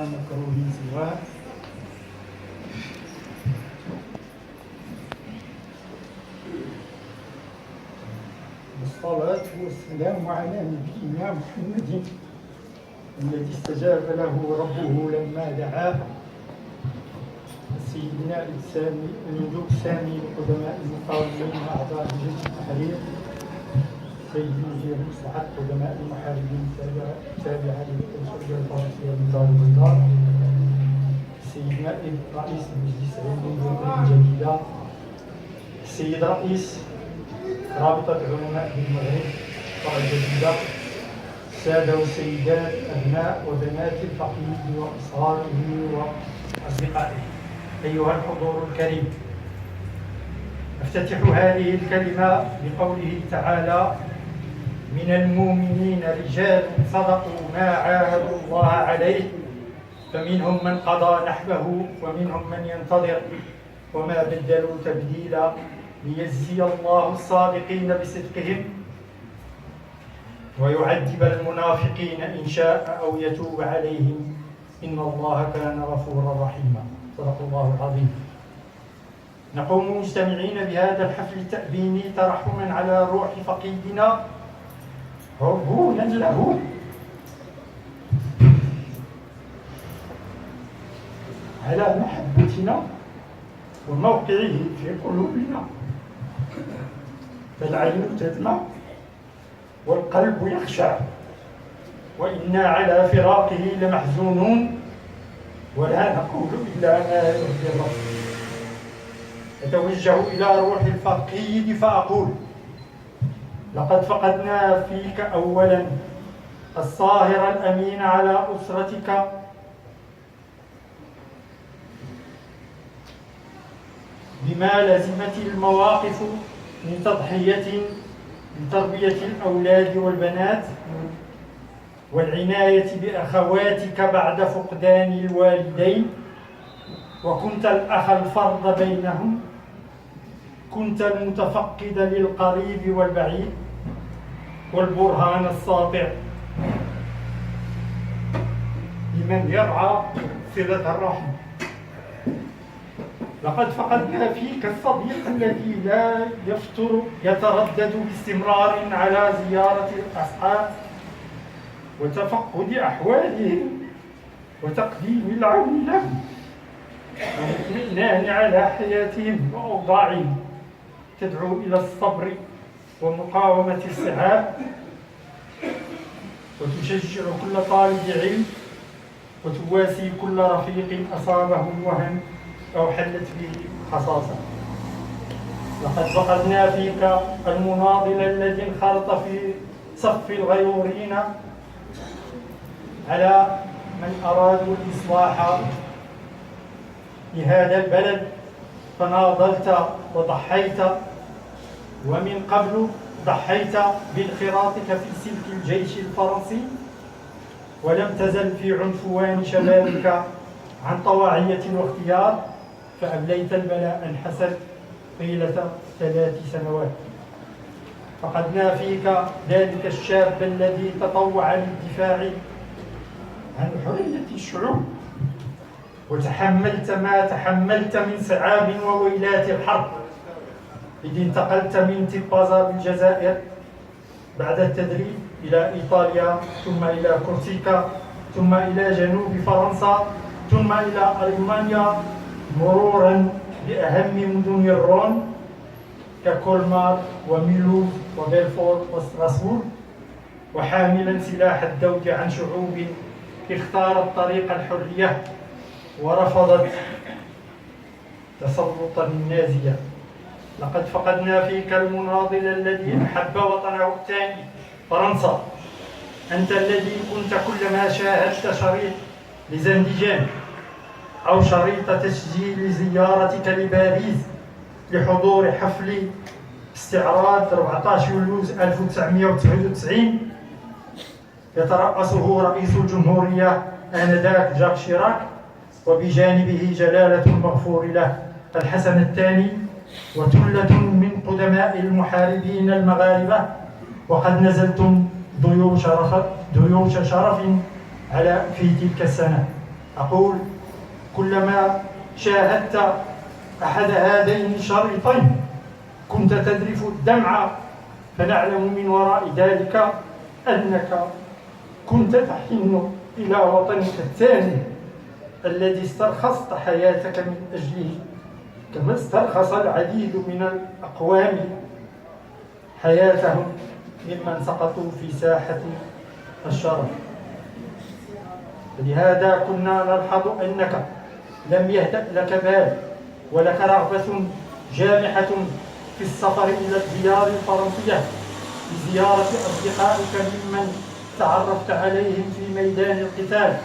مكروه سواه. والصلاة والسلام على نبينا محمد الذي استجاب له ربه لما دعاه، سيدنا الملوك السامي القدماء المقاومين وأعضاء لجنة التحرير، سيد مدير مصلحة قدماء المحاربين التابعة للشرطة الفرنسية للدار البيضاء، سيد نائب رئيس المجلس العلمي الوطني الجديدة، السيد رئيس رابطة علماء بالمغرب الجديدة، السادة والسيدات، أبناء وبنات الفقيد وأصهاره وأصدقائه، أيها الحضور الكريم، أفتتح هذه الكلمة بقوله تعالى: من المؤمنين رجال صدقوا ما عاهدوا الله عليه فمنهم من قضى نحبه ومنهم من ينتظر وما بدلوا تبديلا ليجزي الله الصادقين بصدقهم ويعذب المنافقين إن شاء أو يتوب عليهم إن الله كان غفورا رحيما. صدق الله العظيم. نقوم مجتمعين بهذا الحفل التأبيني ترحما على روح فقيدنا عربونا له على محبتنا وموقعه في قلوبنا، فالعين تدمع والقلب يخشع وإنا على فراقه لمحزونون ولا نقول إلا ما يرضي الله. أتوجه إلى روح الفقيد فأقول: لقد فقدنا فيك أولا الصاهر الأمين على أسرتك، بما لزمت المواقف من تضحية لتربية الأولاد والبنات والعناية بأخواتك بعد فقدان الوالدين، وكنت الأخ الفرد بينهم، كنت المتفقد للقريب والبعيد والبرهان الساطع لمن يرعى صلة الرحم. لقد فقدنا فيك الصديق الذي لا يفتر يتردد باستمرار على زيارة الأصحاب وتفقد أحوالهم وتقديم العون لهم والاطمئنان على حياتهم وأوضاعهم، تدعو إلى الصبر ومقاومة الصعاب وتشجع كل طالب علم وتواسي كل رفيق أصابه الوهن أو حلت به حصاصة. لقد فقدنا فيك المناضل الذي انخرط في صف الغيورين على من أرادوا الإصلاح لهذا البلد، فناضلت وضحيت، ومن قبل ضحيت بانخراطك في سلك الجيش الفرنسي، ولم تزل في عنفوان شبابك عن طواعية واختيار، فأبليت البلاء الحسن طيلة 3 سنوات. فقدنا فيك ذلك الشاب الذي تطوع للدفاع عن حرية الشعوب، وتحملت ما تحملت من صعاب وويلات الحرب، إذ انتقلت من تيبازا بالجزائر بعد التدريب إلى إيطاليا، ثم إلى كورسيكا، ثم إلى جنوب فرنسا، ثم إلى ألمانيا، مرورا بأهم مدن الرون ككولمار وميلوف وبيلفور وستراسبورغ، وحاملا سلاح الدوج عن شعوب اختارت طريق الحرية ورفضت تسلطا النازية. لقد فقدنا فيك المناضل الذي أحب وطنه الثاني فرنسا، أنت الذي كنت كلما شاهدت شريط لزنديجان أو شريط تسجيل زيارتك لباريس لحضور حفل استعراض 14 يوليو 1999 يترأسه رئيس الجمهورية آنذاك جاك شيراك، وبجانبه جلالة المغفور له الحسن الثاني، وثلة من قدماء المحاربين المغاربة، وقد نزلتم ضيوف شرف في تلك السنة. أقول كلما شاهدت أحد هذين الشريطين كنت تذرف الدمع، فنعلم من وراء ذلك أنك كنت تحن إلى وطنك الثاني الذي استرخصت حياتك من أجله، كما استرخص العديد من الأقوام حياتهم ممن سقطوا في ساحة الشرف. لهذا كنا نلحظ أنك لم يهدأ لك بال ولك رغبة جامحة في السفر إلى الديار الفرنسية لزيارة أصدقائك ممن تعرفت عليهم في ميدان القتال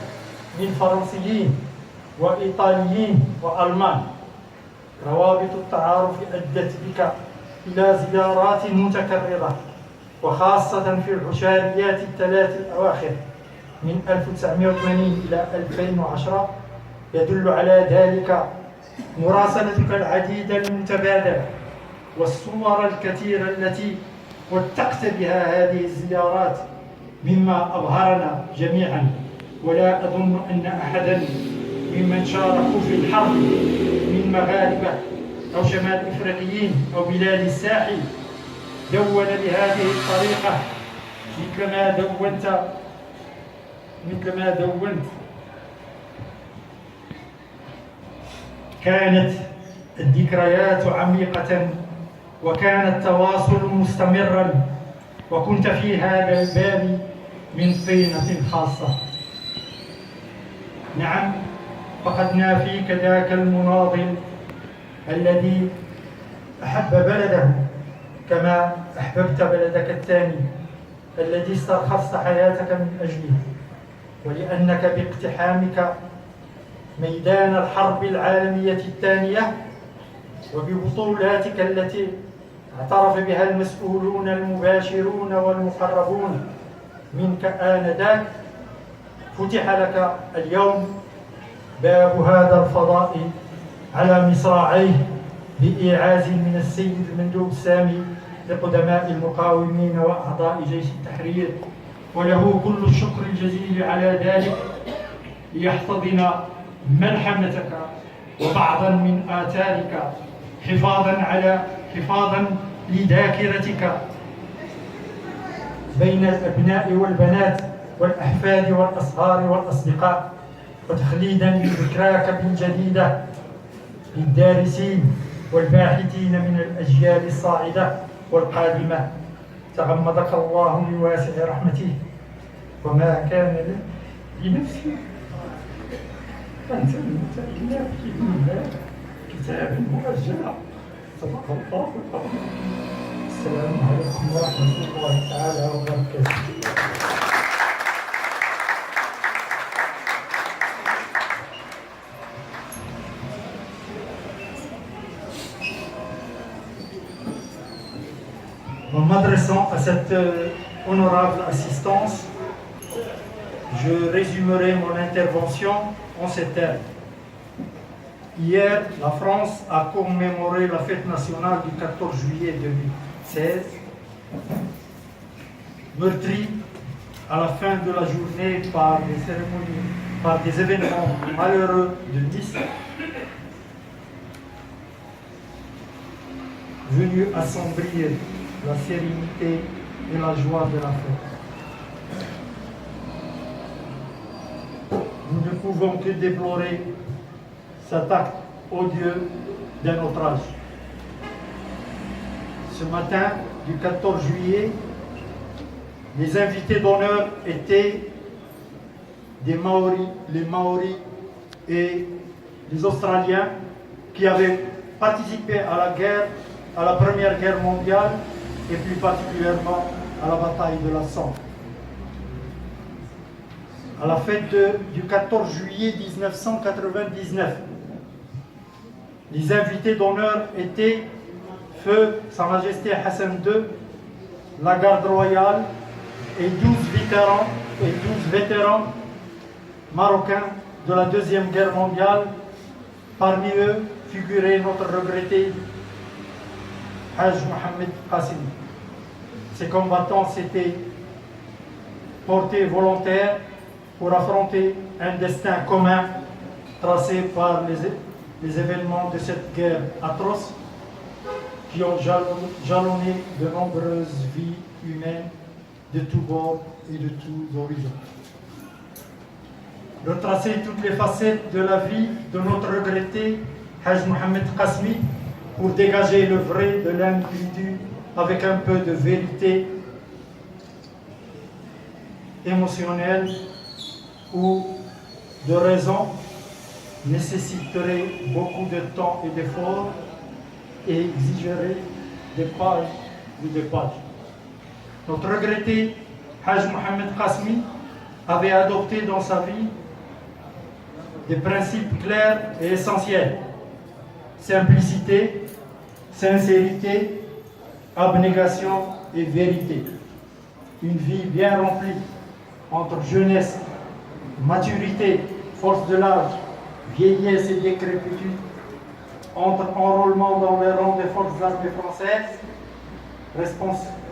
من فرنسيين وإيطاليين وألمان. روابط التعارف أدت بك إلى زيارات متكررة، وخاصة في العشريات الثلاث الأواخر من 1980 إلى 2010 يدل على ذلك مراسلتك العديدة المتبادلة والصور الكثيرة التي وثقت بها هذه الزيارات، مما أبهرنا جميعا. ولا أظن أن أحدا ممن شاركوا في الحرب من مغاربة أو شمال إفريقيين أو بلاد الساحل دون بهذه الطريقة مثل ما دونت. كانت الذكريات عميقة وكان التواصل مستمرا، وكنت في هذا الباب من طينة خاصة. نعم، فقدنا فيك ذاك المناضل الذي أحب بلده كما أحببت بلدك الثاني الذي استرخصت حياتك من أجله، ولأنك باقتحامك ميدان الحرب العالمية الثانية وببطولاتك التي اعترف بها المسؤولون المباشرون والمقربون منك آنذاك، فتح لك اليوم باب هذا الفضاء على مصراعيه بإيعاز من السيد المندوب السامي لقدماء المقاومين وأعضاء جيش التحرير، وله كل الشكر الجزيل على ذلك، ليحتضن ملحمتك وبعضا من آثارك حفاظا لذاكرتك بين الأبناء والبنات والأحفاد والأصهار والأصدقاء، وتخليدا لذكراك بالجديدة للدارسين والباحثين من الأجيال الصاعدة والقادمة. تغمدك الله بواسع رحمته، وما كان لنفسي أن تموت إلا بإذن كتاب مؤجل. صدق الله العظيم. السلام عليكم ورحمة الله تعالى وبركاته. En m'adressant à cette honorable assistance, je résumerai mon intervention en ces termes. Hier, la France a commémoré la fête nationale du 14 juillet 2016, meurtrie à la fin de la journée par des cérémonies, par des événements malheureux de Nice, venus assombrir la sérénité et la joie de la fête. Nous ne pouvons que déplorer cet acte odieux d'un autre âge. Ce matin du 14 juillet, les invités d'honneur étaient les Maoris et les Australiens qui avaient participé à la guerre, à la Première Guerre mondiale et plus particulièrement à la bataille de la Somme. À la fête du 14 juillet 1999, les invités d'honneur étaient Feu Sa Majesté Hassan II, la Garde royale et 12 vétérans marocains de la Deuxième Guerre mondiale. Parmi eux figurait notre regretté Haj Mohamed Qassimi. Ces combattants s'étaient portés volontaires pour affronter un destin commun tracés par les événements de cette guerre atroce qui ont jalonné de nombreuses vies humaines de tous bords et de tous horizons. Retracer toutes les facettes de la vie de notre regretté Haj Mohamed Qasmi pour dégager le vrai de l'individu avec un peu de vérité émotionnelle ou de raison nécessiterait beaucoup de temps et d'efforts et exigerait des pages et des pages. Notre regretté Haj Mohamed Qasmi avait adopté dans sa vie des principes clairs et essentiels: simplicité, sincérité, abnégation et vérité. Une vie bien remplie entre jeunesse, maturité, force de l'âge, vieillesse et décrépitude, entre enrôlement dans les rangs des forces armées françaises,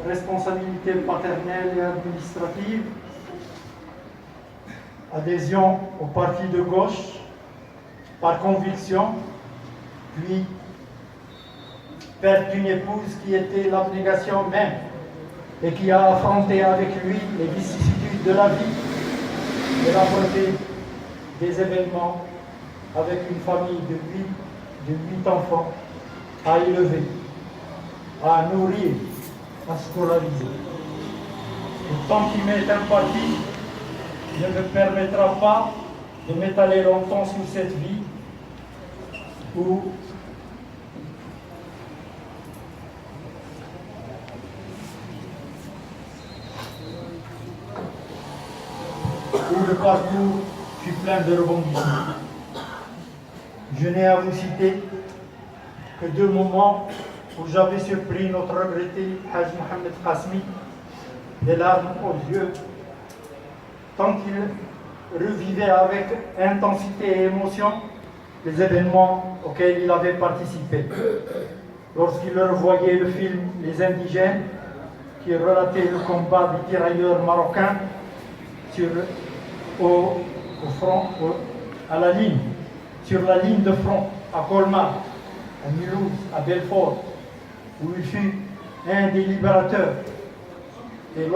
responsabilité paternelle et administrative, adhésion au parti de gauche par conviction, puis perte d'une épouse qui était l'abnégation même et qui a affronté avec lui les vicissitudes de la vie et la portée des événements avec une famille de huit enfants à élever, à nourrir, à scolariser. Le temps qui m'est imparti ne me permettra pas de m'étaler longtemps sur cette vie où le parcours fut plein de rebondissements. Je n'ai à vous citer que deux moments où j'avais surpris notre regretté Haj Mohamed Qasmi, des larmes aux yeux, tant qu'il revivait avec intensité et émotion les événements auxquels il avait participé. Lorsqu'il revoyait le film Les Indigènes, qui relatait le combat des tirailleurs marocains sur la ligne de front, à Colmar, à Mulhouse, à Belfort, où il fut un des libérateurs. Et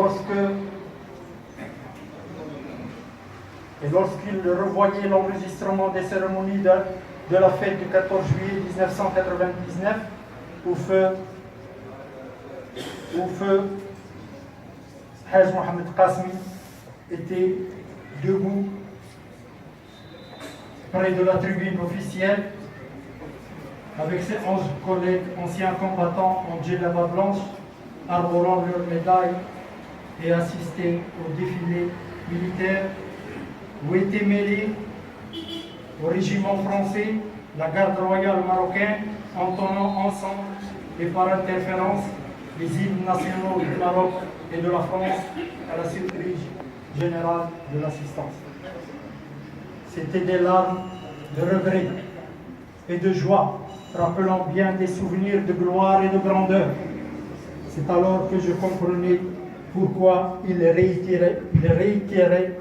lorsqu'il revoyait l'enregistrement des cérémonies de la fête du 14 juillet 1999, où feu Haj Mohamed Qasmi était debout près de la tribune officielle avec ses 11 collègues anciens combattants en djellaba blanche, arborant leurs médailles, et assisté au défilé militaire où étaient mêlés au régiment français, la garde royale marocaine, entonnant ensemble et par interférence les hymnes nationaux du Maroc et de la France à la surprise générale de l'assistance. C'était des larmes de regret et de joie, rappelant bien des souvenirs de gloire et de grandeur. C'est alors que je comprenais pourquoi il réitérait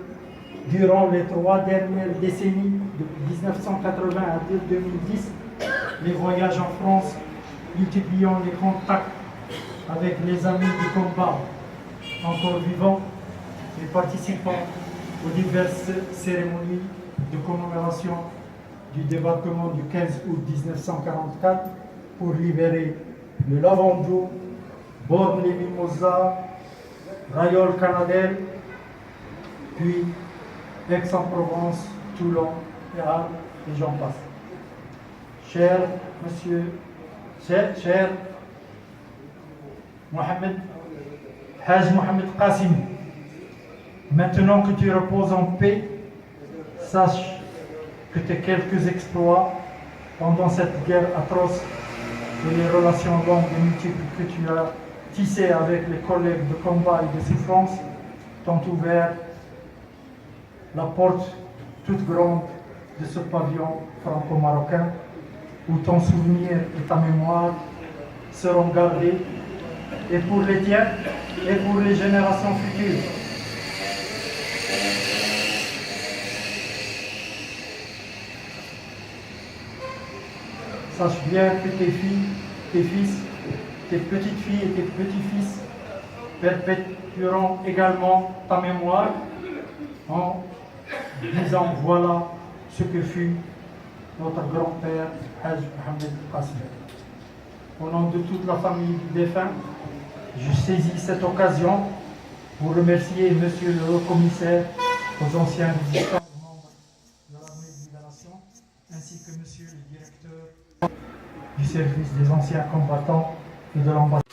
durant les 3 dernières décennies, de 1980 à 2010, les voyages en France, multipliant les contacts avec les amis du combat encore vivants et participant aux diverses cérémonies de commémoration du débarquement du 15 août 1944 pour libérer le Lavandou, Borne-les-Mimosas, Rayol-Canadel, puis Aix-en-Provence, Toulon, Arles et j'en passe. Cher Haj Mohamed Qasmi, maintenant que tu reposes en paix, sache que tes quelques exploits pendant cette guerre atroce et les relations longues et multiples que tu as tissées avec les collègues de combat et de souffrance t'ont ouvert la porte toute grande de ce pavillon franco-marocain où ton souvenir et ta mémoire seront gardés, et pour les tiens et pour les générations futures. sache bien que tes filles, tes fils, tes petites filles et tes petits-fils perpétueront également ta mémoire en disant voilà ce que fut notre grand-père Haj Mohamed Qassim. Au nom de toute la famille du défunt, je saisis cette occasion pour remercier Monsieur le Haut-Commissaire aux anciens résistants membres de l'armée de libération, ainsi que Monsieur le Directeur du service des anciens combattants et de l'ambassade.